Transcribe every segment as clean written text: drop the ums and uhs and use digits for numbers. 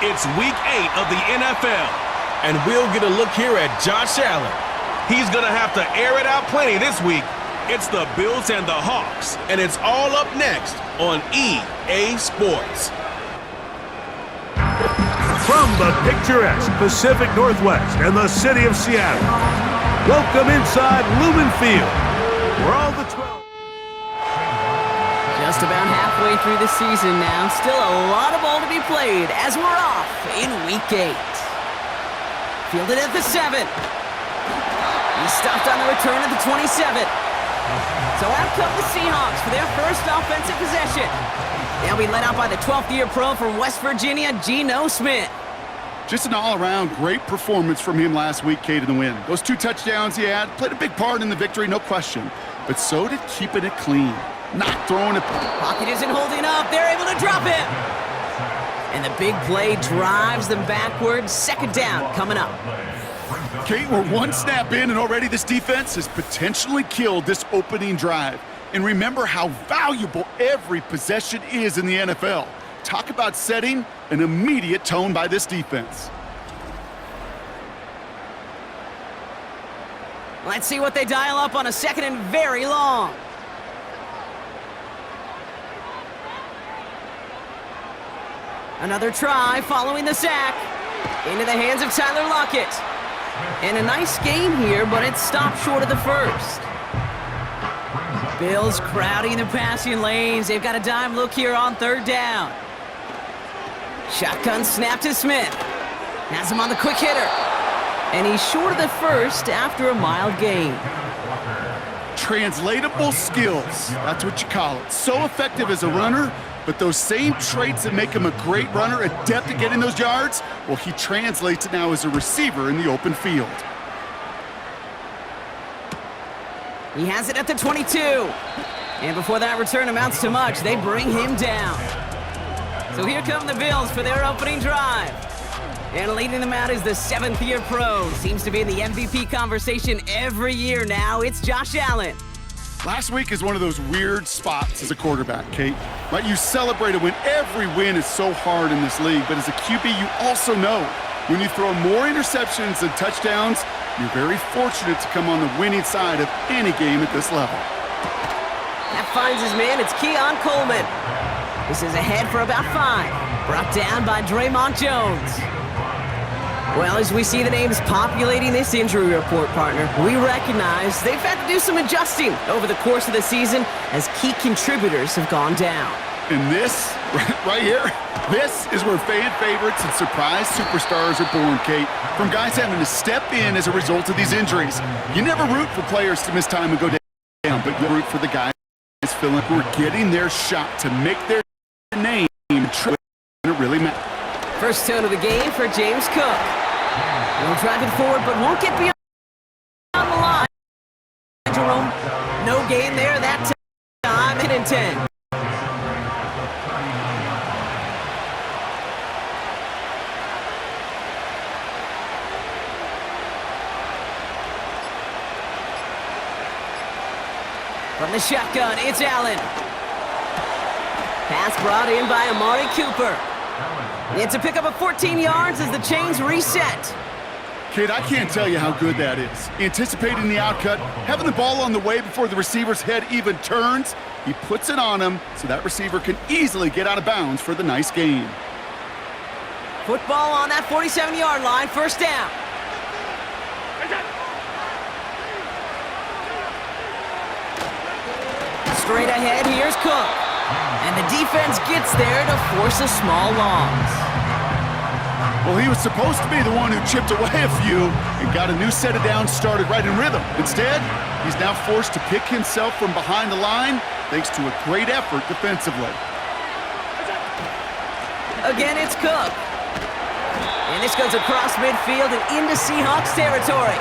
It's Week 8 of the NFL. And we'll get a look here at Josh Allen. He's going to have to air it out plenty this week. It's the Bills and the Hawks. And it's all up next on EA Sports. From the picturesque Pacific Northwest and the city of Seattle, welcome inside Lumen Field, where all the 12... Just about halfway through the season now. Still a lot of ball to be played as we're off in Week 8. Fielded at the 7. He's stopped on the return at the 27. So out come the Seahawks for their first offensive possession. They'll be led out by the 12th-year pro from West Virginia, Geno Smith. Just an all-around great performance from him last week, Kate, in the win. Those 2 touchdowns he had played a big part in the victory, no question. But so did keeping it clean, not throwing it. Pocket isn't holding up. They're able to drop him. And the big play drives them backwards. Second down coming up. Kate, we're 1 snap in, and already this defense has potentially killed this opening drive. And remember how valuable every possession is in the NFL. Talk about setting an immediate tone by this defense. Let's see what they dial up on a second and very long. Another try following the sack. Into the hands of Tyler Lockett. And a nice game here, but it stopped short of the first. Bills crowding the passing lanes. They've got a dime look here on 3rd down. Shotgun snap to Smith. Has him on the quick hitter. And he's short of the first after a mild gain. Translatable skills, that's what you call it. So effective as a runner, but those same traits that make him a great runner, adept at getting those yards, well, he translates it now as a receiver in the open field. He has it at the 22. And before that return amounts to much, they bring him down. So here come the Bills for their opening drive. And leading them out is the 7th-year pro. Seems to be in the MVP conversation every year now. It's Josh Allen. Last week is one of those weird spots as a quarterback, Kate. Right? You celebrate a win. Every win is so hard in this league. But as a QB, you also know when you throw more interceptions than touchdowns, you're very fortunate to come on the winning side of any game at this level. That finds his man. It's Keon Coleman. This is ahead for about 5. Brought down by Draymond Jones. Well, as we see the names populating this injury report, partner, we recognize they've had to do some adjusting over the course of the season as key contributors have gone down. And this, right here, this is where fan favorites and surprise superstars are born, Kate. From guys having to step in as a result of these injuries. You never root for players to miss time and go down, but you root for the guys feeling who are getting their shot to make their name true when it really matters. First tone of the game for James Cook. He'll drive it forward, but won't get beyond the line. Jerome, no gain there that time, and 10. From the shotgun, it's Allen. Pass brought in by Amari Cooper. It's a pickup of 14 yards as the chains reset. Kate, I can't tell you how good that is. Anticipating the outcut, having the ball on the way before the receiver's head even turns, he puts it on him so that receiver can easily get out of bounds for the nice gain. Football on that 47-yard line, first down. Straight ahead, here's Cook. And the defense gets there to force a small loss. Well, he was supposed to be the one who chipped away a few and got a new set of downs started right in rhythm. Instead, he's now forced to pick himself from behind the line thanks to a great effort defensively. Again, it's Cook. And this goes across midfield and into Seahawks territory.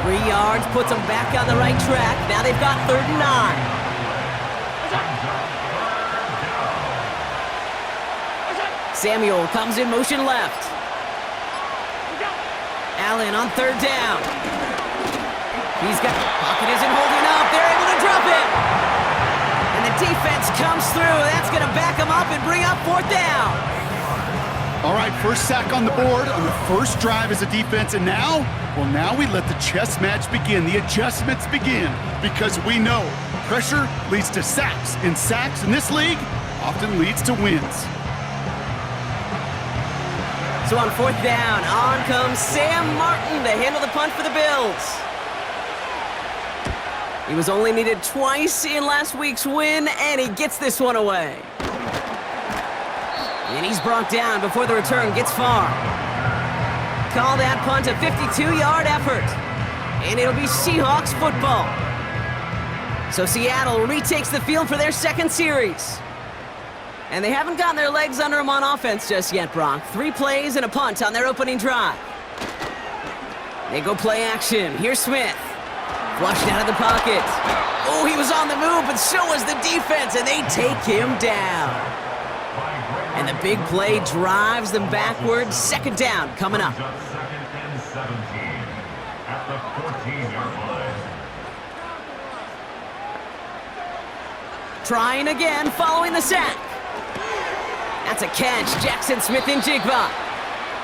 3 yards puts them back on the right track. Now they've got 3rd and 9. Samuel comes in motion left. Allen on 3rd down. He's got pocket isn't holding up. They're able to drop it. And the defense comes through. That's going to back him up and bring up 4th down. First sack on the board on the first drive as a defense, and now we let the chess match begin, the adjustments begin, because we know pressure leads to sacks, and sacks in this league often leads to wins. So on fourth down, on comes Sam Martin to handle the punt for the Bills. He was only needed twice in last week's win, and he gets this one away. And he's brought down before the return gets far. Call that punt a 52-yard effort. And it'll be Seahawks football. So Seattle retakes the field for their second series. And they haven't gotten their legs under them on offense just yet, Brock. 3 plays and a punt on their opening drive. They go play action. Here's Smith. Flushed out of the pocket. Oh, he was on the move, but so was the defense, and they take him down. And the big play drives them backwards. Second down coming up. Second and 17 at the 14-yard line. Trying again following the sack. That's a catch. Jackson Smith-Njigba.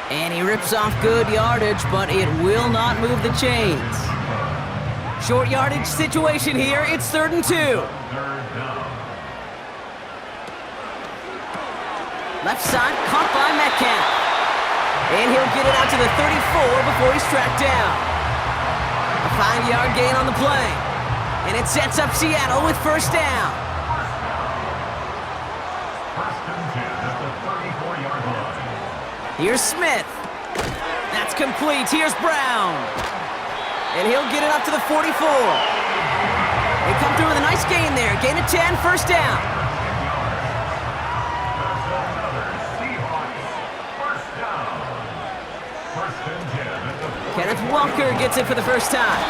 And he rips off good yardage, but it will not move the chains. Short yardage situation here. It's 3rd and 2. Left side caught by Metcalf. And he'll get it out to the 34 before he's tracked down. A 5-yard gain on the play. And it sets up Seattle with first down. First and 10 at the 34-yard line. Here's Smith. That's complete. Here's Brown. And he'll get it up to the 44. They come through with a nice gain there. Gain of 10, first down. Kenneth Walker gets it for the first time.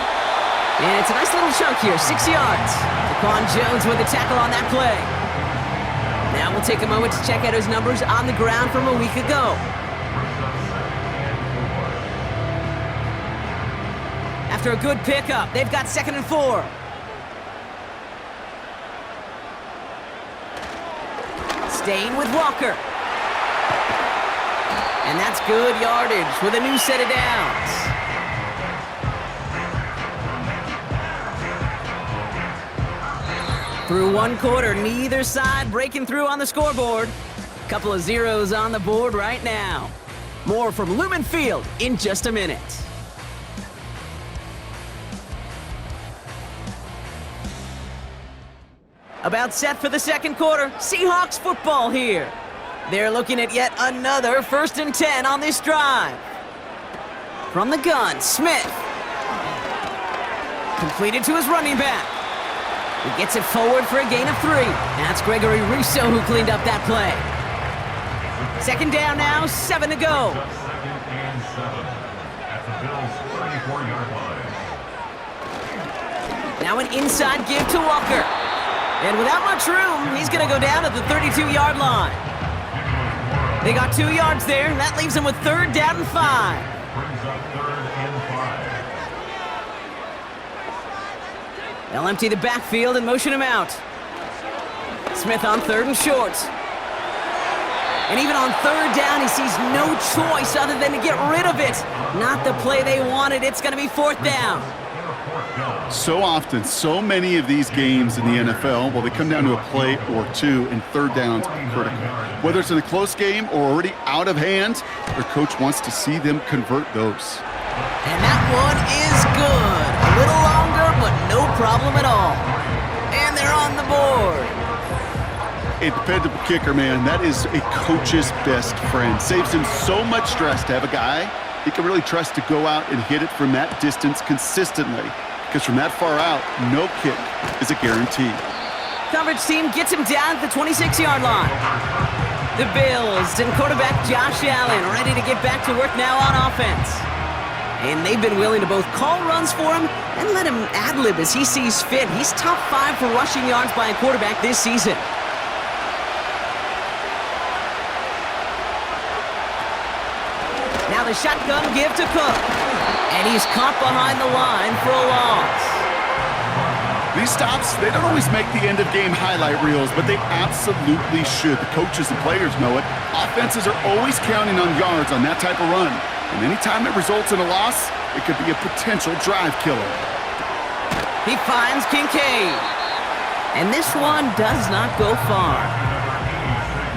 And it's a nice little chunk here, 6 yards. Daquan Jones with the tackle on that play. Now we'll take a moment to check out his numbers on the ground from a week ago. After a good pickup, they've got 2nd and 4. Staying with Walker. And that's good yardage with a new set of downs. Through 1 quarter, neither side breaking through on the scoreboard. Couple of zeros on the board right now. More from Lumen Field in just a minute. About set for the second quarter. Seahawks football here. They're looking at yet another 1st and 10 on this drive. From the gun, Smith. Completed to his running back. He gets it forward for a gain of 3. That's Gregory Rousseau who cleaned up that play. Second down now, 7 to go. Second and 7 at the Bills' 34-yard line. Now an inside give to Walker. And without much room, he's going to go down at the 32-yard line. They got 2 yards there. That leaves them with 3rd down and 5. Brings up 3rd and 5. They'll empty the backfield and motion him out. Smith on 3rd and short. And even on 3rd down, he sees no choice other than to get rid of it. Not the play they wanted. It's going to be 4th down. So often, so many of these games in the NFL, well, they come down to a play or 2, and 3rd downs are critical. Whether it's in a close game or already out of hand, their coach wants to see them convert those. And that one is good. A little longer, but no problem at all. And they're on the board. A dependable kicker, man, that is a coach's best friend. Saves him so much stress to have a guy he can really trust to go out and hit it from that distance consistently. Because from that far out, no kick is a guarantee. Coverage team gets him down at the 26-yard line. The Bills and quarterback Josh Allen ready to get back to work now on offense. And they've been willing to both call runs for him and let him ad-lib as he sees fit. He's top 5 for rushing yards by a quarterback this season. Now the shotgun give to Cook. And he's caught behind the line for a loss. These stops, they don't always make the end-of-game highlight reels, but they absolutely should. The coaches and players know it. Offenses are always counting on yards on that type of run. And anytime it results in a loss, it could be a potential drive killer. He finds Kincaid. And this one does not go far.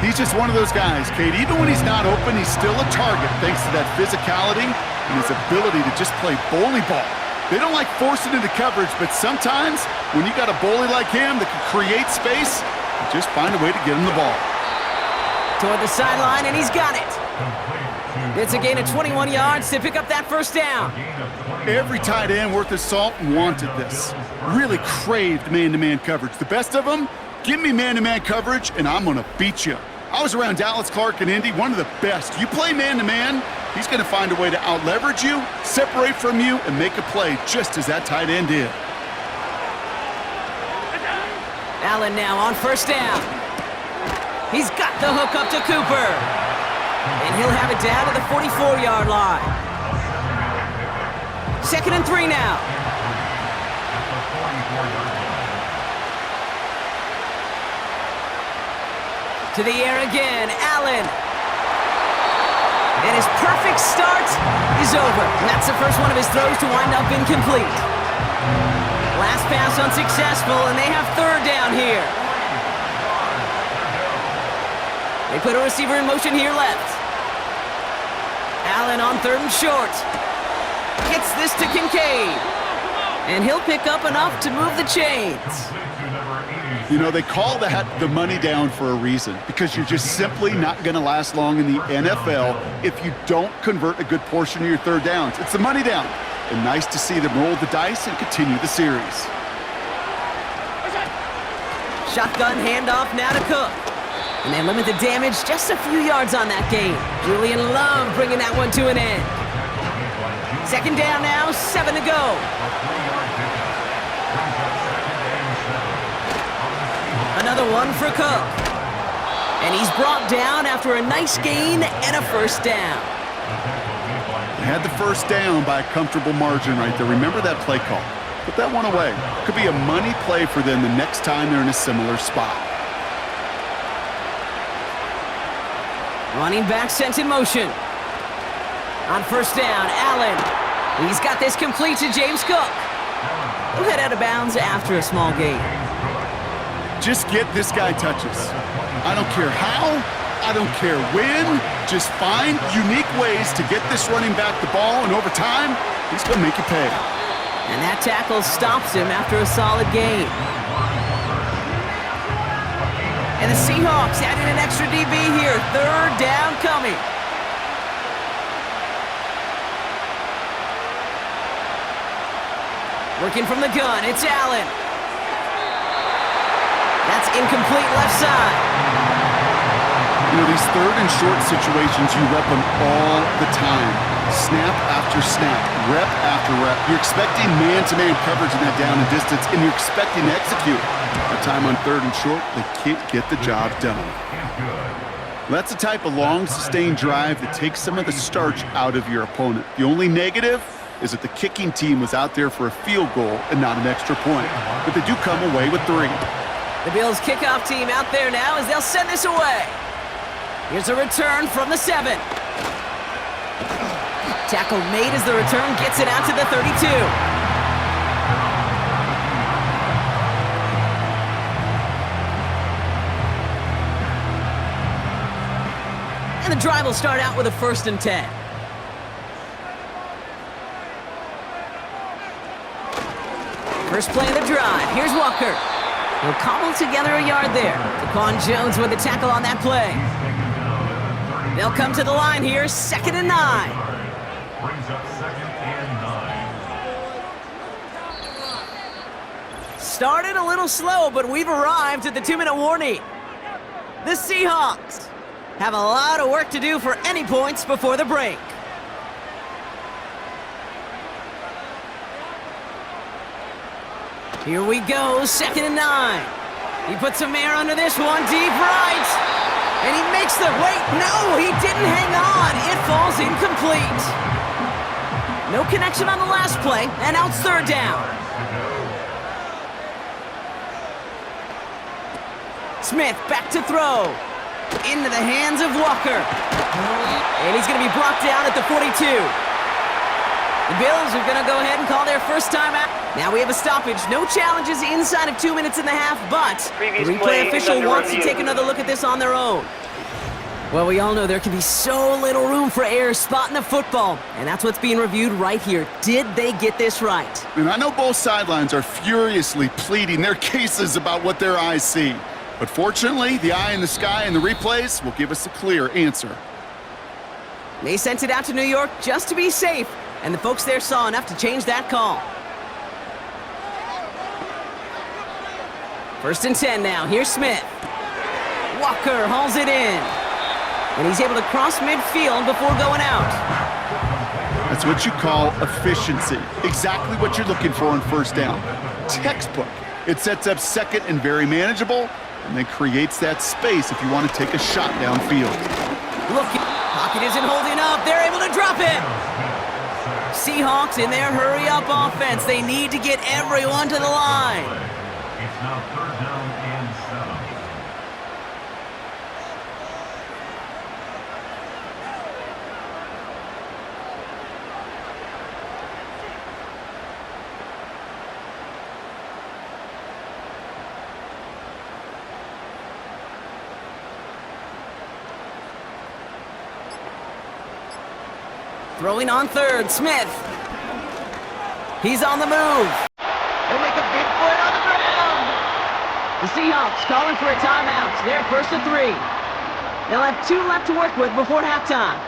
He's just one of those guys, Kate. Even when he's not open, he's still a target thanks to that physicality and his ability to just play bully ball. They don't like forcing into coverage, but sometimes when you got a bully like him that can create space, you just find a way to get him the ball. Toward the sideline, and he's got it. It's a gain of 21 yards to pick up that first down. Every tight end worth his salt wanted this. Really craved man-to-man coverage. The best of them, give me man-to-man coverage, and I'm going to beat you. I was around Dallas Clark and Indy, one of the best. You play man-to-man, he's going to find a way to out-leverage you, separate from you, and make a play just as that tight end did. Allen now on first down. He's got the hook up to Cooper. And he'll have it down to the 44-yard line. 2nd and 3 now. To the air again, Allen. And his perfect start is over. And that's the first one of his throws to wind up incomplete. Last pass unsuccessful, and they have 3rd down here. They put a receiver in motion here left. Allen on 3rd and short. Gets this to Kincaid. And he'll pick up enough to move the chains. You know, they call that the money down for a reason, because you're just simply not going to last long in the NFL if you don't convert a good portion of your 3rd downs. It's the money down. And nice to see them roll the dice and continue the series. Shotgun handoff now to Cook. And they limit the damage just a few yards on that game. Julian Love bringing that one to an end. 2nd down now, 7 to go. Another one for Cook. And he's brought down after a nice gain and a first down. They had the first down by a comfortable margin right there. Remember that play call. Put that one away. Could be a money play for them the next time they're in a similar spot. Running back sent in motion. On first down, Allen. He's got this complete to James Cook. He'll head out of bounds after a small gain. Just get this guy touches. I don't care how, I don't care when. Just find unique ways to get this running back the ball, and over time, he's going to make you pay. And that tackle stops him after a solid gain. And the Seahawks adding an extra DB here. 3rd down coming. Working from the gun, it's Allen. That's incomplete left side. You know, these 3rd and short situations, you rep them all the time. Snap after snap, rep after rep. You're expecting man-to-man coverage in that down and distance, and you're expecting to execute. That time on 3rd and short, they can't get the job done. That's the type of long, sustained drive that takes some of the starch out of your opponent. The only negative is that the kicking team was out there for a field goal and not an extra point. But they do come away with 3. The Bills kickoff team out there now as they'll send this away. Here's a return from the 7. Tackle made as the return gets it out to the 32. And the drive will start out with a 1st and 10. First play of the drive. Here's Walker. He'll cobble together a yard there. Daquan Jones with the tackle on that play. They'll come to the line here, 2nd and 9. Brings up 2nd and 9. Started a little slow, but we've arrived at the 2-minute warning. The Seahawks have a lot of work to do for any points before the break. Here we go, 2nd and 9. He puts some air under this one, deep right. And he makes the, wait, no, he didn't hang on. It falls incomplete. No connection on the last play, and now it's 3rd down. Smith back to throw. Into the hands of Walker. And he's going to be brought down at the 42. The Bills are going to go ahead and call their first timeout. Now we have a stoppage. No challenges inside of 2 minutes and a half, but the replay official wants to take another look at this on their own. Well, we all know there can be so little room for error spotting the football, and that's what's being reviewed right here. Did they get this right? And I know both sidelines are furiously pleading their cases about what their eyes see. But fortunately, the eye in the sky and the replays will give us a clear answer. They sent it out to New York just to be safe, and the folks there saw enough to change that call. 1st and 10 now. Here's Smith. Walker hauls it in. And he's able to cross midfield before going out. That's what you call efficiency. Exactly what you're looking for on first down. Textbook. It sets up second and very manageable, and then creates that space if you want to take a shot downfield. Look, pocket isn't holding up. They're able to drop it. Seahawks in their hurry-up offense. They need to get everyone to the line. It's now 3rd down and 7. Throwing on 3rd, Smith. He's on the move. They'll make a big play on the ground. The Seahawks calling for a timeout. They're 1st and 3. They'll have 2 left to work with before halftime.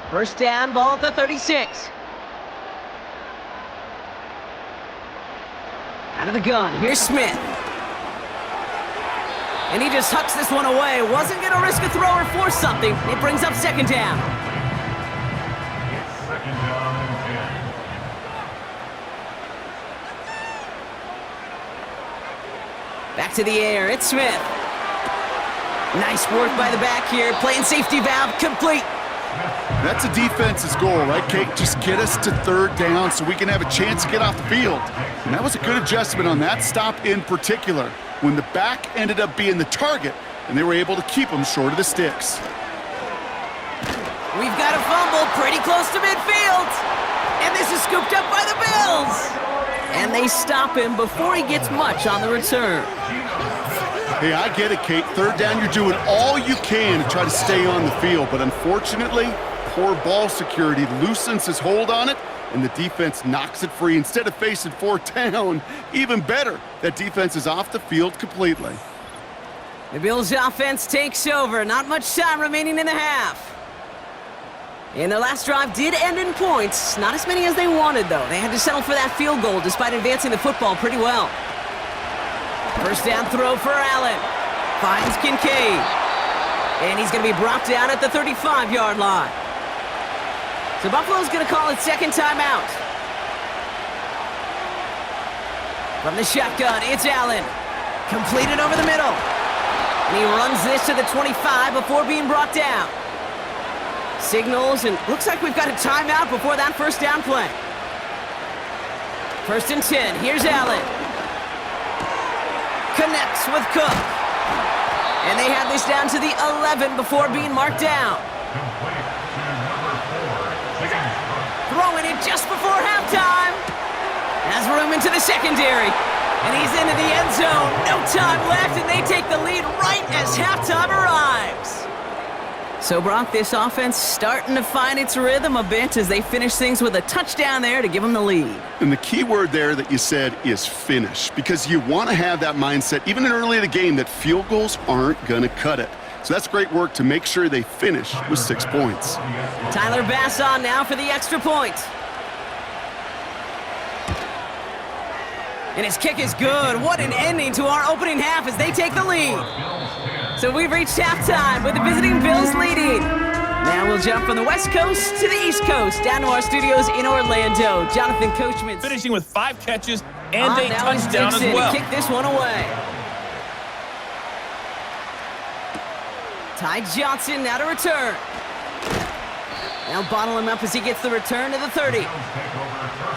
First down, ball at the 36. Out of the gun, here's Smith. And he just hucks this one away. Wasn't going to risk a throw or force something. It brings up 2nd down. It's 2nd down and 10. Back to the air, it's Smith. Nice work by the back here. Playing safety valve complete. That's a defense's goal, right, Kate? Just get us to 3rd down so we can have a chance to get off the field. And that was a good adjustment on that stop in particular, when the back ended up being the target, and they were able to keep him short of the sticks. We've got a fumble pretty close to midfield. And this is scooped up by the Bills. And they stop him before he gets much on the return. Hey, I get it, Kate. 3rd down, you're doing all you can to try to stay on the field, but unfortunately, poor ball security loosens his hold on it, and the defense knocks it free instead of facing 4th down. Even better, that defense is off the field completely. The Bills' offense takes over. Not much time remaining in the half. And their last drive did end in points. Not as many as they wanted, though. They had to settle for that field goal despite advancing the football pretty well. First down throw for Allen. Finds Kincaid. And he's going to be brought down at the 35-yard line. So Buffalo's going to call it 2nd timeout. From the shotgun, it's Allen. Completed over the middle. And he runs this to the 25 before being brought down. Signals, and looks like we've got a timeout before that first down play. 1st and 10, here's Allen. Connects with Cook. And they have this down to the 11 before being marked down. Throwing it just before halftime. Has room into the secondary. And he's into the end zone. No time left, and they take the lead right as halftime arrives. So, Brock, this offense starting to find its rhythm a bit as they finish things with a touchdown there to give them the lead. And the key word there that you said is finish, because you want to have that mindset, even early in the game, that field goals aren't going to cut it. So that's great work to make sure they finish with 6 points. Tyler Bass on now for the extra point. And his kick is good. What an ending to our opening half as they take the lead. So we've reached halftime with the visiting Bills leading. Now we'll jump from the West Coast to the East Coast, down to our studios in Orlando. Jonathan Coachman Finishing with 5 catches and a now is touchdown as Dixon well. to kick this one away. Ty Johnson now to return. They'll bottle him up as he gets the return to the 30.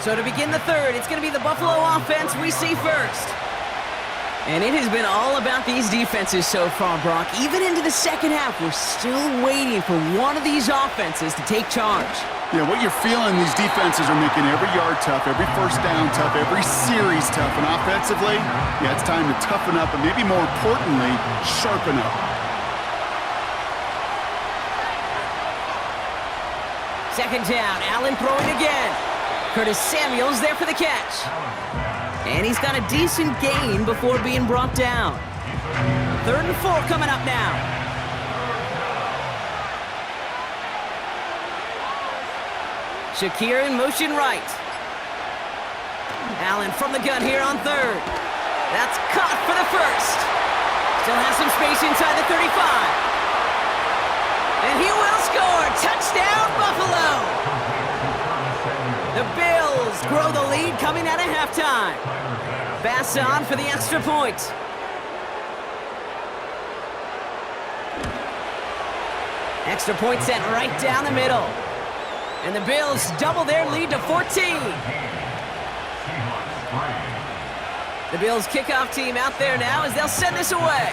So to begin the third, it's going to be the Buffalo offense we see first. And it has been all about these defenses so far, Brock. Even into the second half, we're still waiting for one of these offenses to take charge. Yeah, what you're feeling, these defenses are making every yard tough, every first down tough, every series tough. And offensively, yeah, it's time to toughen up and maybe more importantly, sharpen up. Second down, Allen throwing again. Curtis Samuel's there for the catch. And he's got a decent gain before being brought down. 3rd and 4 coming up now. Shakir in motion right. Allen from the gun here on 3rd. That's caught for the first. Still has some space inside the 35. And he will score. Touchdown, Buffalo. The Bills grow the lead coming out of halftime. Bass on for the extra point. Extra point set right down the middle. And the Bills double their lead to 14. The Bills kickoff team out there now as they'll send this away.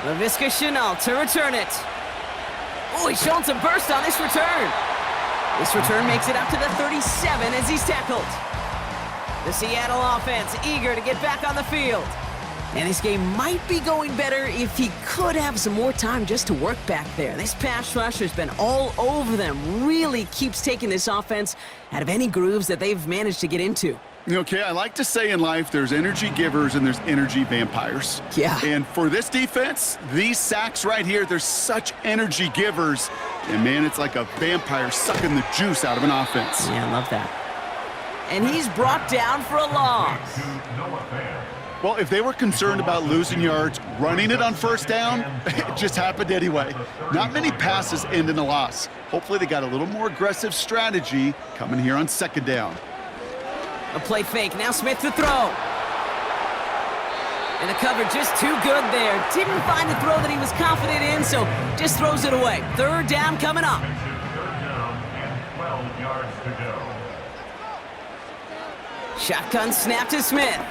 Laviska Shenault to return it. Oh, he's showing some burst on this return. This return makes it up to the 37 as he's tackled. The Seattle offense eager to get back on the field. And this game might be going better if he could have some more time just to work back there. This pass rush has been all over them. Really keeps taking this offense out of any grooves that they've managed to get into. Okay, I like to say in life there's energy givers and there's energy vampires. Yeah. And for this defense, these sacks right here, they're such energy givers. And man, it's like a vampire sucking the juice out of an offense. Yeah, I love that. And he's brought down for a loss. Well, if they were concerned about losing yards, running it on first down, it just happened anyway. Not many passes end in a loss. Hopefully they got a little more aggressive strategy coming here on second down. A play fake, now Smith to throw. And the cover just too good there. Didn't find the throw that he was confident in, so just throws it away. 3rd down coming up. 3rd down and 12 yards to go. Shotgun snap to Smith.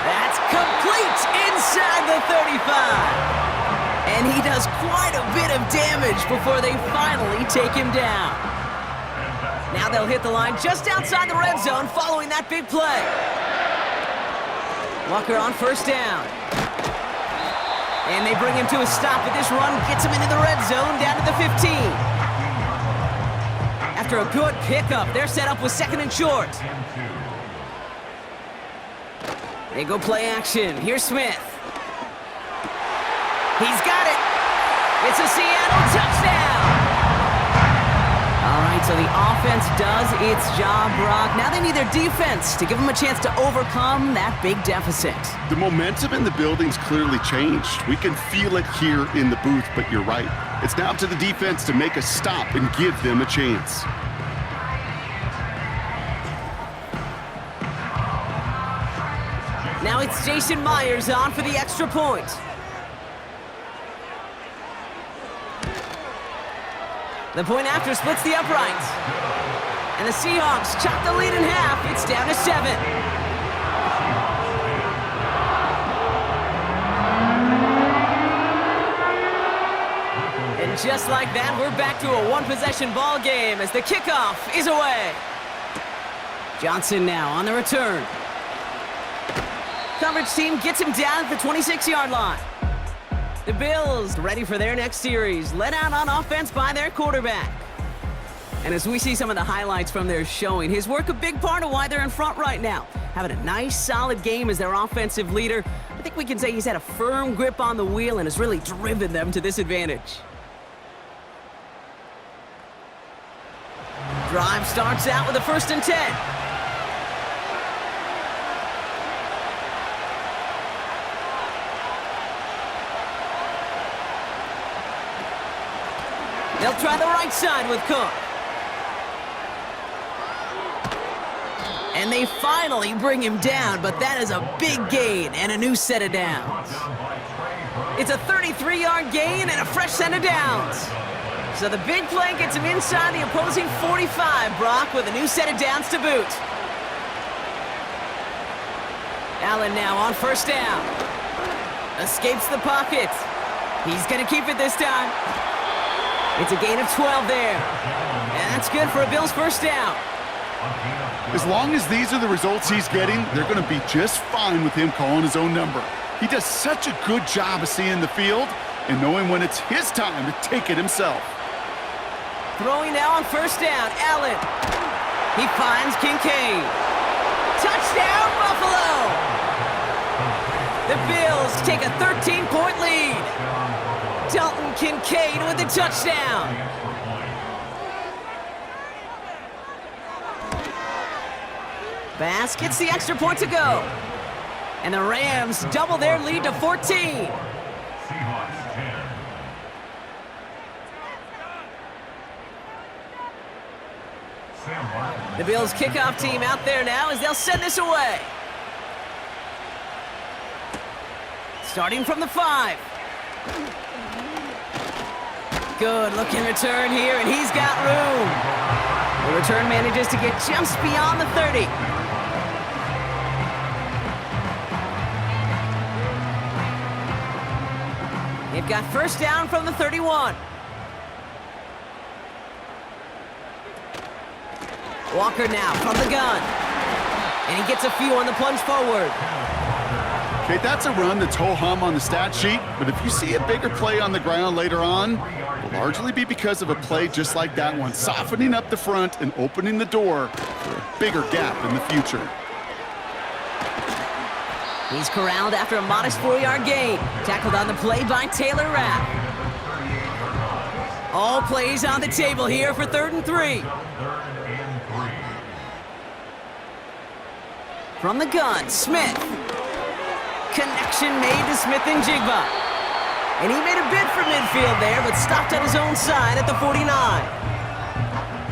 That's complete inside the 35. And he does quite a bit of damage before they finally take him down. Now they'll hit the line just outside the red zone following that big play. Walker on first down. And they bring him to a stop with this run, gets him into the red zone down to the 15. After a good pickup, they're set up with 2nd and short. They go play action. Here's Smith. He's got it. It's a Seattle touchdown. All right, so the offense does its job, Brock. Now they need their defense to give them a chance to overcome that big deficit. The momentum in the building's clearly changed. We can feel it here in the booth, but you're right. It's now up to the defense to make a stop and give them a chance. Now it's Jason Myers on for the extra point. The point after splits the uprights. And the Seahawks chop the lead in half. It's down to 7. And just like that, we're back to a one-possession ball game as the kickoff is away. Johnson now on the return. Coverage team gets him down at the 26-yard line. The Bills ready for their next series, led out on offense by their quarterback. And as we see some of the highlights from their showing, his work a big part of why they're in front right now. Having a nice, solid game as their offensive leader. I think we can say he's had a firm grip on the wheel and has really driven them to this advantage. Drive starts out with a 1st and 10. They'll try the right side with Cook. And they finally bring him down, but that is a big gain and a new set of downs. It's a 33-yard gain and a fresh set of downs. So the big play gets him inside the opposing 45, Brock, with a new set of downs to boot. Allen now on first down. Escapes the pocket. He's going to keep it this time. It's a gain of 12 there. And that's good for a Bills first down. As long as these are the results he's getting, they're going to be just fine with him calling his own number. He does such a good job of seeing the field and knowing when it's his time to take it himself. Throwing now on first down, Allen. He finds Kincaid. Touchdown, Buffalo! The Bills take a 13-point lead. Dalton Kincaid with the touchdown. Bass gets the extra point to go. And the Rams double their lead to 14. Seahawks 10. The Bills kickoff team out there now as they'll send this away. Starting from the 5. Good looking return here, and he's got room. The return manages to get just beyond the 30. They've got first down from the 31. Walker now from the gun. And he gets a few on the plunge forward. Okay, that's a run that's ho-hum on the stat sheet, but if you see a bigger play on the ground later on, it'll largely be because of a play just like that one, softening up the front and opening the door for a bigger gap in the future. He's corralled after a modest 4-yard gain. Tackled on the play by Taylor Rapp. All plays on the table here for 3rd and 3. From the gun, Smith. Connection made to Smith and Jigba. And he made a bid for midfield there, but stopped on his own side at the 49.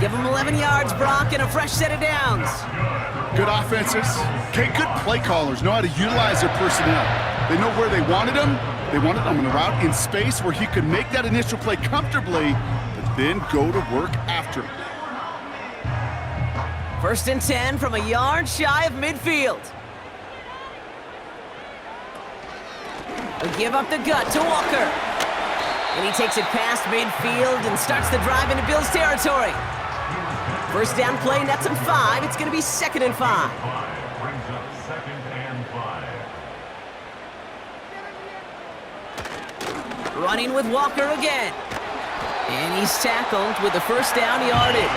Give him 11 yards, Brock, and a fresh set of downs. Good offenses. Okay, good play callers know how to utilize their personnel. They know where they wanted him. They wanted him on a route in space where he could make that initial play comfortably, but then go to work after it. 1st and 10 from a yard shy of midfield. He'll give up the gut to Walker. And he takes it past midfield and starts the drive into Bills territory. First down play, nets him 5. It's going to be 2nd and 5. Brings up 2nd and 5. Running with Walker again. And he's tackled with the first down yardage.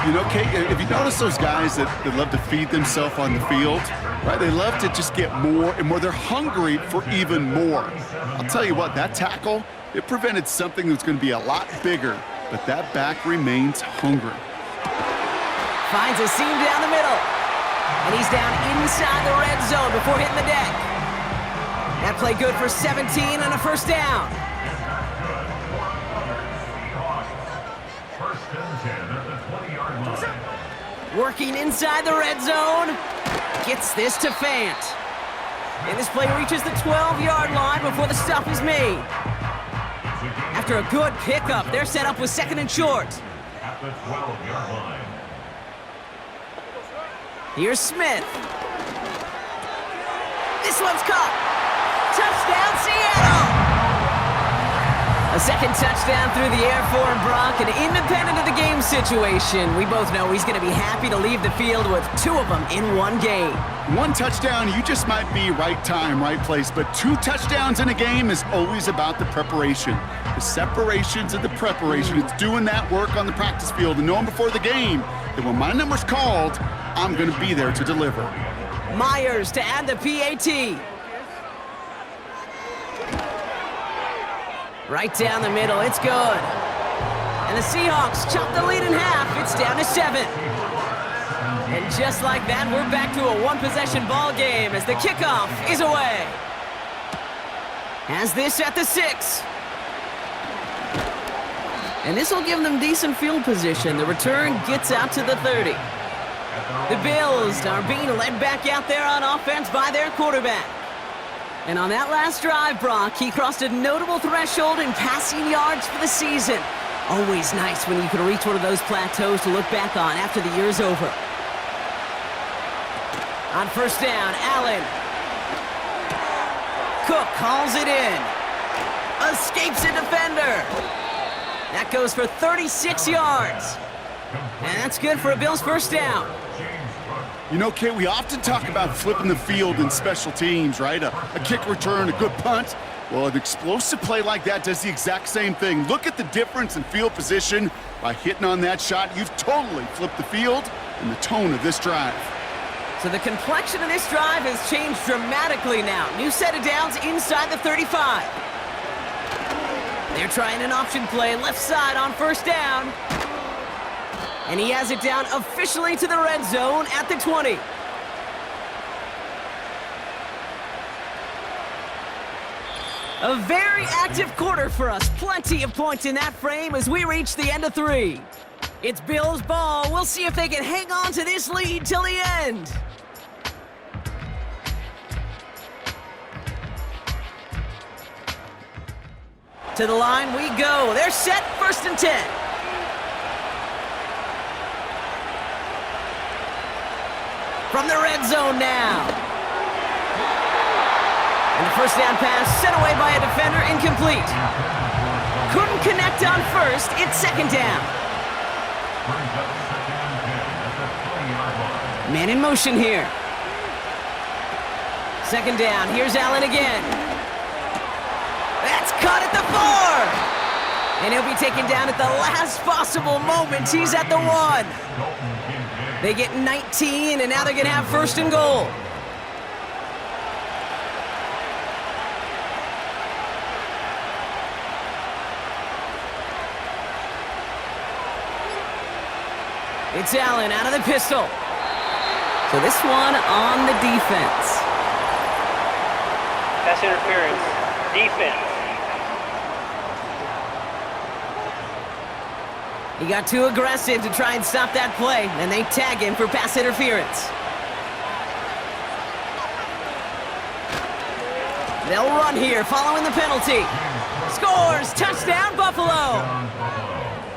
You know, Kate, if you notice those guys that love to feed themselves on the field, right? They love to just get more and more. They're hungry for even more. I'll tell you what, that tackle, it prevented something that's going to be a lot bigger, but that back remains hungry. Finds a seam down the middle. And he's down inside the red zone before hitting the deck. That play good for 17 and a first down. First and 10 at the 20-yard line. Working inside the red zone. Gets this to Fant. And this play reaches the 12-yard line before the stop is made. After a good pickup, they're set up with 2nd and short. At the 12-yard line. Here's Smith. This one's caught. Touchdown, Seattle! A second touchdown through the air for him, Brock, and independent of the game situation, we both know he's going to be happy to leave the field with 2 of them in one game. 1 touchdown, you just might be right time, right place, but 2 touchdowns in a game is always about the preparation. The separations and the preparation. It's doing that work on the practice field and knowing before the game that when my number's called, I'm going to be there to deliver. Myers to add the PAT. Right down the middle, it's good. And the Seahawks chop the lead in half. It's down to 7. And just like that, we're back to a 1-possession ball game as the kickoff is away. Has this at the 6. And this will give them decent field position. The return gets out to the 30. The Bills are being led back out there on offense by their quarterback. And on that last drive, Brock, he crossed a notable threshold in passing yards for the season. Always nice when you can reach one of those plateaus to look back on after the year's over. On first down, Allen. Cook calls it in. Escapes a defender. That goes for 36 yards. And that's good for a Bills first down. You know, Kate, we often talk about flipping the field in special teams, right? A kick return, a good punt. Well, an explosive play like that does the exact same thing. Look at the difference in field position. By hitting on that shot, you've totally flipped the field and the tone of this drive. So the complexion of this drive has changed dramatically now. New set of downs inside the 35. They're trying an option play left side on first down. And he has it down officially to the red zone at the 20. A very active quarter for us. Plenty of points in that frame as we reach the end of 3. It's Bills ball. We'll see if they can hang on to this lead till the end. To the line we go. They're set, 1st and 10. From the red zone now. And the first down pass sent away by a defender, incomplete. Couldn't connect on first, it's 2nd down. Man in motion here. 2nd down, here's Allen again. That's caught at the 4. And he'll be taken down at the last possible moment. He's at the 1. They get 19, and now they're going to have 1st and goal. It's Allen out of the pistol. So this one on the defense. Pass interference. Defense. He got too aggressive to try and stop that play, and they tag him for pass interference. They'll run here following the penalty. Scores! Touchdown, Buffalo!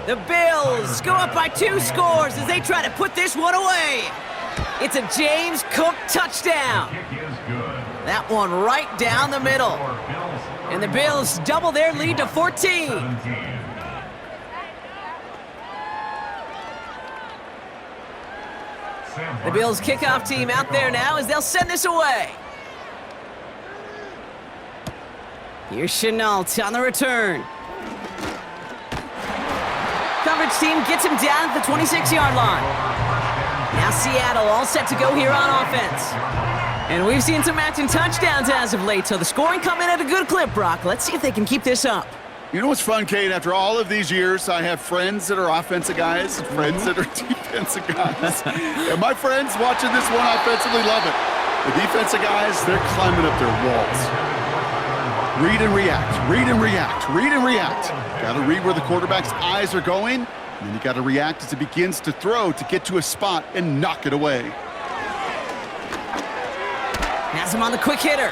The Bills go up by 2 scores as they try to put this one away. It's a James Cook touchdown. That one right down the middle. And the Bills double their lead to 14. The Bills kickoff team out there now as they'll send this away. Here's Chenault on the return. Coverage team gets him down at the 26-yard line. Now Seattle all set to go here on offense. And we've seen some matching touchdowns as of late, so the scoring coming at a good clip, Brock. Let's see if they can keep this up. You know what's fun, Kate? After all of these years, I have friends that are offensive guys and friends that are defensive guys. And my friends watching this one offensively love it. The defensive guys, they're climbing up their walls. Read and react, read and react, read and react. Got to read where the quarterback's eyes are going, and then you got to react as it begins to throw to get to a spot and knock it away. Has him on the quick hitter.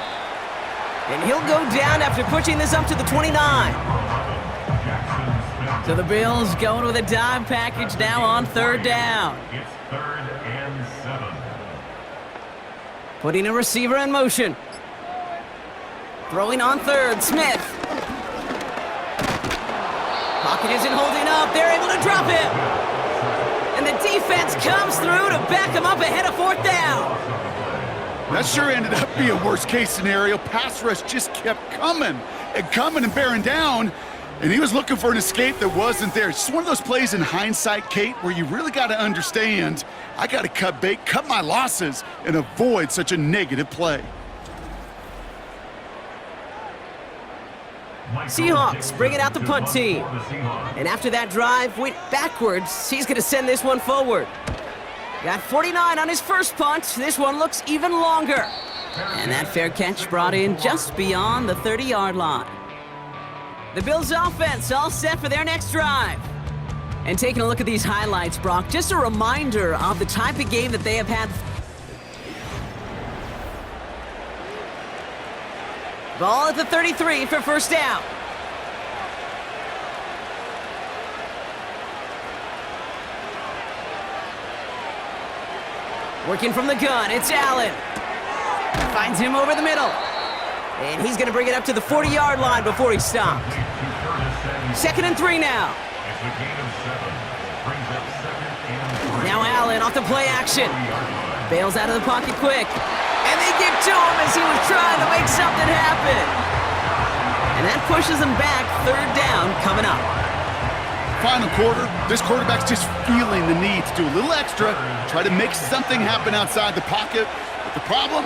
And he'll go down after pushing this up to the 29. So the Bills going with a dime package now on 3rd down. It's 3rd and 7. Putting a receiver in motion. Throwing on 3rd, Smith. Pocket isn't holding up. They're able to drop him. And the defense comes through to back him up ahead of 4th down. That sure ended up being a worst-case scenario. Pass rush just kept coming and bearing down, and he was looking for an escape that wasn't there. It's just one of those plays in hindsight, Kate, where you really got to understand, I got to cut bait, cut my losses, and avoid such a negative play. Seahawks bringing out the punt team. And after that drive went backwards, he's going to send this one forward. Got 49 on his first punt. This one looks even longer. And that fair catch brought in just beyond the 30-yard line. The Bills offense all set for their next drive. And taking a look at these highlights, Brock, just a reminder of the type of game that they have had. Ball at the 33 for first down. Working from the gun, it's Allen. Finds him over the middle. And he's going to bring it up to the 40-yard line before he stopped. 2nd and 3 now. Now Allen off the play action. Bails out of the pocket quick. And they give to him as he was trying to make something happen. And that pushes him back. 3rd down coming up. Final quarter, this quarterback's just feeling the need to do a little extra, try to make something happen outside the pocket. But the problem,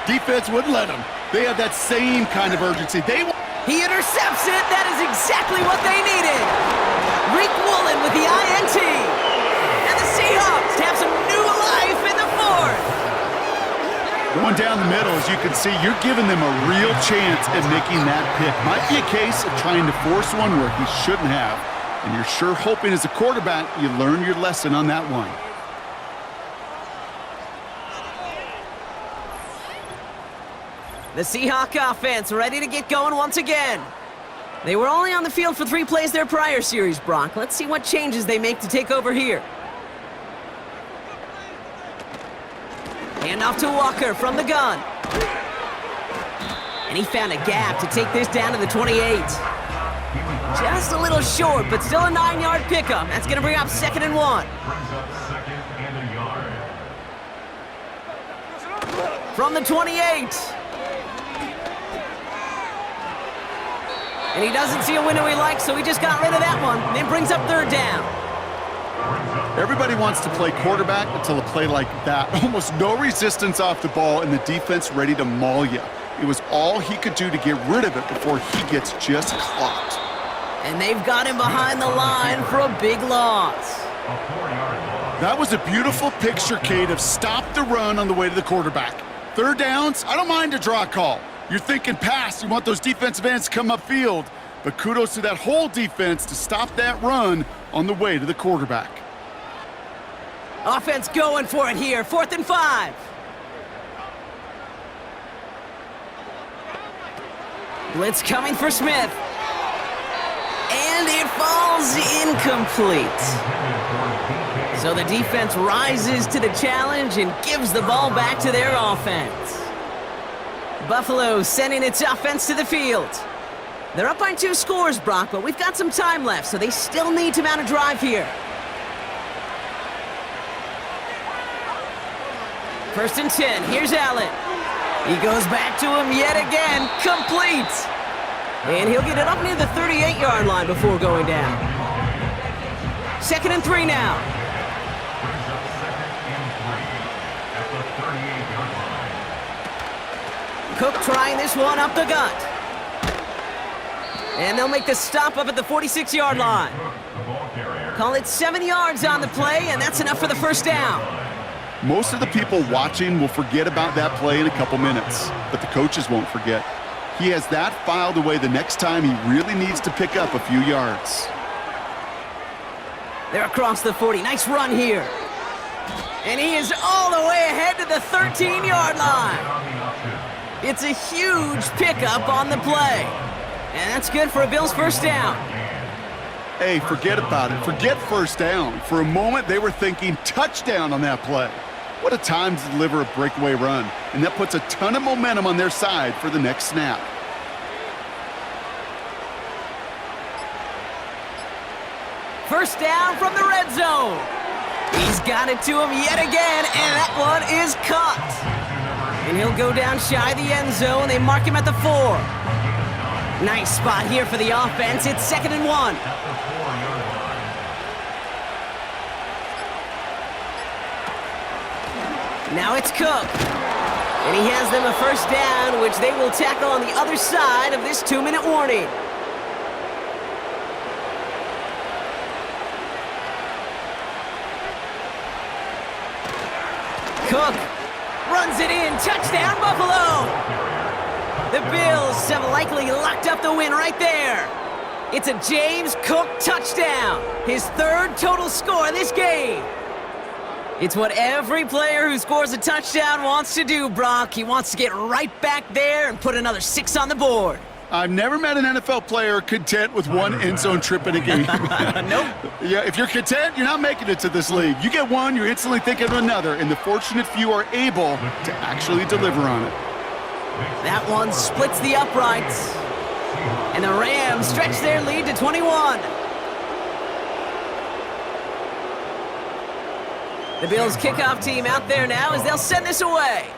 defense wouldn't let him. They have that same kind of urgency. He intercepts it. That is exactly what they needed. Rick Woolen with the INT. And the Seahawks have some new life in the 4th. Going down the middle, as you can see, you're giving them a real chance at making that pick. Might be a case of trying to force one where he shouldn't have. And you're sure hoping as a quarterback you learn your lesson on that one. The Seahawk offense ready to get going once again. They were only on the field for 3 plays their prior series, Brock. Let's see what changes they make to take over here. Hand off to Walker from the gun. And he found a gap to take this down to the 28. Just a little short, but still a 9-yard pickup. That's going to bring up 2nd and 1. From the 28. And he doesn't see a window he likes, so he just got rid of that one. And it brings up 3rd down. Everybody wants to play quarterback until a play like that. Almost no resistance off the ball and the defense ready to maul you. It was all he could do to get rid of it before he gets just clocked. And they've got him behind the line for a big loss. That was a beautiful picture, Kate, of stop the run on the way to the quarterback. 3rd downs, I don't mind a draw call. You're thinking pass, you want those defensive ends to come upfield. But kudos to that whole defense to stop that run on the way to the quarterback. Offense going for it here, 4th and 5. Blitz coming for Smith. And it falls incomplete. So the defense rises to the challenge and gives the ball back to their offense. Buffalo sending its offense to the field. They're up by 2 scores, Brock, but we've got some time left, so they still need to mount a drive here. 1st and 10, here's Allen. He goes back to him yet again, complete. And he'll get it up near the 38-yard line before going down. 2nd and 3 now. Cook trying this one up the gut. And they'll make the stop up at the 46-yard line. Call it 7 yards on the play, and that's enough for the 1st down. Most of the people watching will forget about that play in a couple minutes, but the coaches won't forget. He has that filed away the next time he really needs to pick up a few yards. They're across the 40. Nice run here. And he is all the way ahead to the 13-yard line. It's a huge pickup on the play. And that's good for a Bills 1st down. Hey, forget about it. Forget 1st down. For a moment, they were thinking touchdown on that play. What a time to deliver a breakaway run. And that puts a ton of momentum on their side for the next snap. First down from the red zone. He's got it to him yet again, and that one is caught. And he'll go down shy of the end zone. They mark him at the 4. Nice spot here for the offense. It's 2nd and 1. Now it's Cook. And he has them a 1st down, which they will tackle on the other side of this 2-minute warning. Cook runs it in. Touchdown, Buffalo! The Bills have likely locked up the win right there. It's a James Cook touchdown, his third total score this game. It's what every player who scores a touchdown wants to do, Brock. He wants to get right back there and put another 6 on the board. I've never met an NFL player content with one end zone trip in a game. Nope. Yeah, if you're content, you're not making it to this league. You get one, you're instantly thinking of another, and the fortunate few are able to actually deliver on it. That one splits the uprights. And the Rams stretch their lead to 21. The Bills' kickoff team out there now as they'll send this away.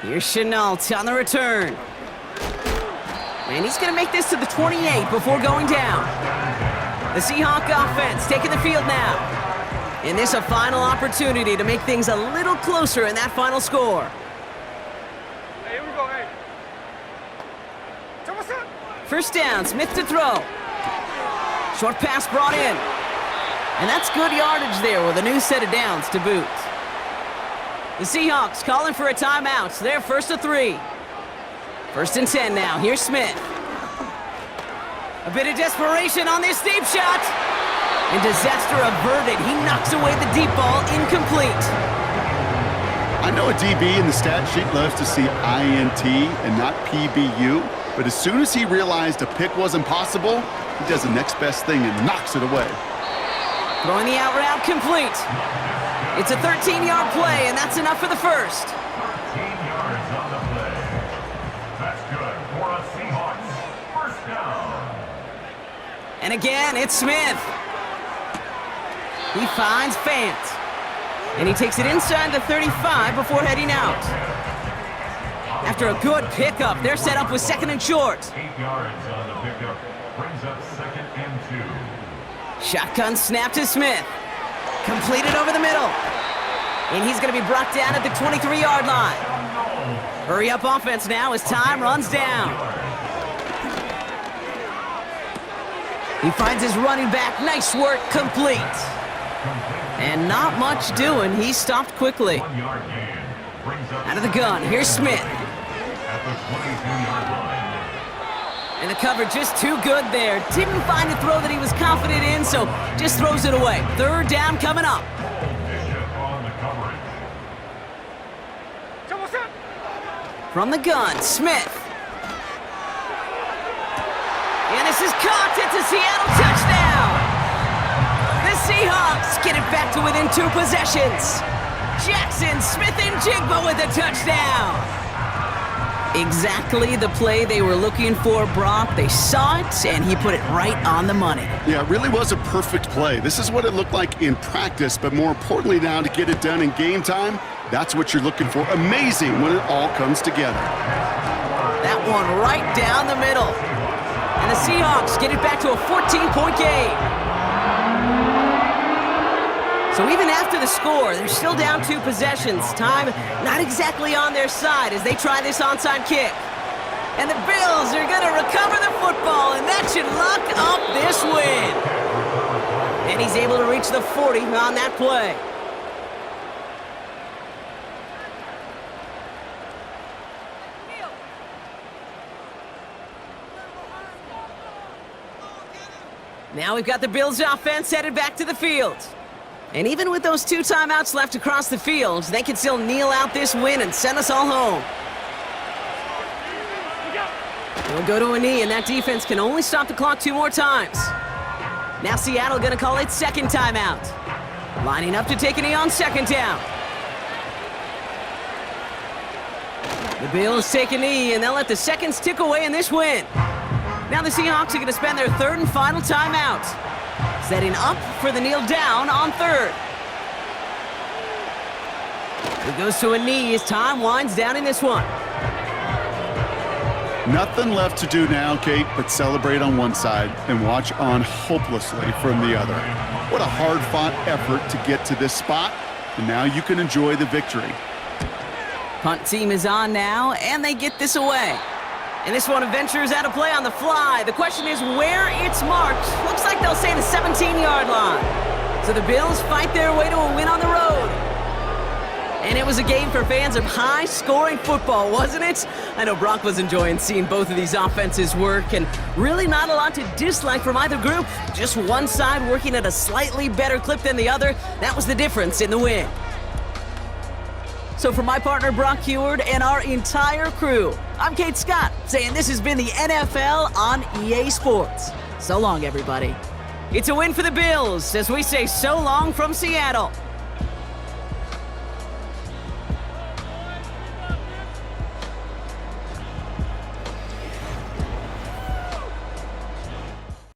Here's Chenault on the return. And he's going to make this to the 28 before going down. The Seahawk offense taking the field now. And this a final opportunity to make things a little closer in that final score. Hey, here we go, hey. First down, Smith to throw. Short pass brought in. And that's good yardage there with a new set of downs to boot. The Seahawks calling for a timeout. So they're first to 3. First and 10 now. Here's Smith. A bit of desperation on this deep shot. And disaster averted. He knocks away the deep ball, incomplete. I know a DB in the stat sheet loves to see INT and not PBU, but as soon as he realized a pick wasn't possible, he does the next best thing and knocks it away. Throwing the out route complete. It's a 13-yard play, and that's enough for the first. 13 yards on the play. That's good for a Seahawks. First down. And again, it's Smith. He finds Fant. And he takes it inside the 35 before heading out. After a good pickup, they're set up with second and short. 8 yards on the pickup. Brings up second and 2. Shotgun snap to Smith. Completed over the middle. And he's going to be brought down at the 23-yard line. Hurry up offense now as time runs down. He finds his running back. Nice work, complete. And not much doing. He stopped quickly. 1 yard gain. Brings up Out of the gun, here's Smith. at the 22-yard line. And the cover just too good there. Didn't find a throw that he was confident in, so just throws it away. Third down coming up. Bishop on the coverage. From the gun, Smith. And this is caught. It's a Seattle touchdown. The Seahawks get it back to within 2 possessions. Jackson, Smith, and Jigba with a touchdown. Exactly the play they were looking for, Brock. They saw it, and he put it right on the money. Yeah, it really was a perfect play. This is what it looked like in practice, but more importantly now to get it done in game time, that's what you're looking for. Amazing when it all comes together. That one right down the middle. And the Seahawks get it back to a 14-point game. So even after the score, they're still down 2 possessions. Time not exactly on their side as they try this onside kick. And the Bills are going to recover the football, and that should lock up this win. And he's able to reach the 40 on that play. Now we've got the Bills offense headed back to the field. And even with those 2 timeouts left across the field, they can still kneel out this win and send us all home. They'll go to a knee, and that defense can only stop the clock 2 more times. Now Seattle going to call its second timeout. Lining up to take a knee on second down. The Bills take a knee, and they'll let the seconds tick away in this win. Now the Seahawks are going to spend their third and final timeout. Setting up for the kneel down on third. It goes to a knee as time winds down in this one. Nothing left to do now, Kate, but celebrate on one side and watch on hopelessly from the other. What a hard-fought effort to get to this spot, and now you can enjoy the victory. Punt team is on now, and they get this away. And this one ventures out of play on the fly. The question is where it's marked. Looks like they'll say the 17-yard line. So the Bills fight their way to a win on the road. And it was a game for fans of high-scoring football, wasn't it? I know Brock was enjoying seeing both of these offenses work, and really not a lot to dislike from either group. Just one side working at a slightly better clip than the other. That was the difference in the win. So for my partner Brock Heward and our entire crew, I'm Kate Scott, saying this has been the NFL on EA Sports. So long, everybody. It's a win for the Bills as we say so long from Seattle.